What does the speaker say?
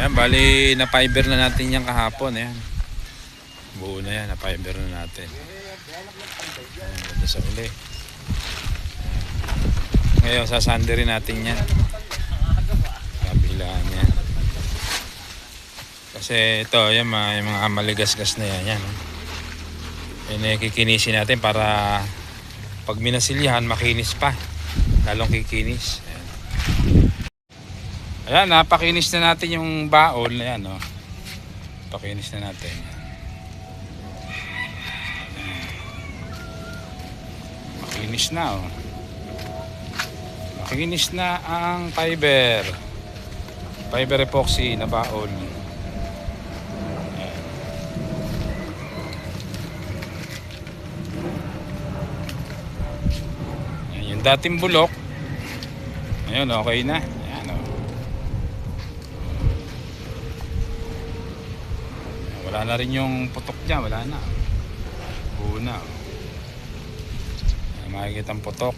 Ayan, bali na fiber na natin yan kahapon. Ayan. Buo na yan, na fiber na natin. Ayan, ganda sa uli. Ayan. Ngayon, sasanderin natin yan. Kabilaan yan. Kasi ito, yung mga maligas-gas na yan. Yan. Yan, kikinisin natin para pag minasilyahan, makinis pa. Lalong kikinis. Ayan. Ayan, napakinis na natin yung baon. Ayan, oh. Pakinis na natin. Makinis na, oh. Makinis na ang fiber. Fiber epoxy na baon. Ayan. Ayan, yung dating bulok. Ayun, okay na. Wala na rin yung putok dyan, wala na. Buo na. Makikita ang putok.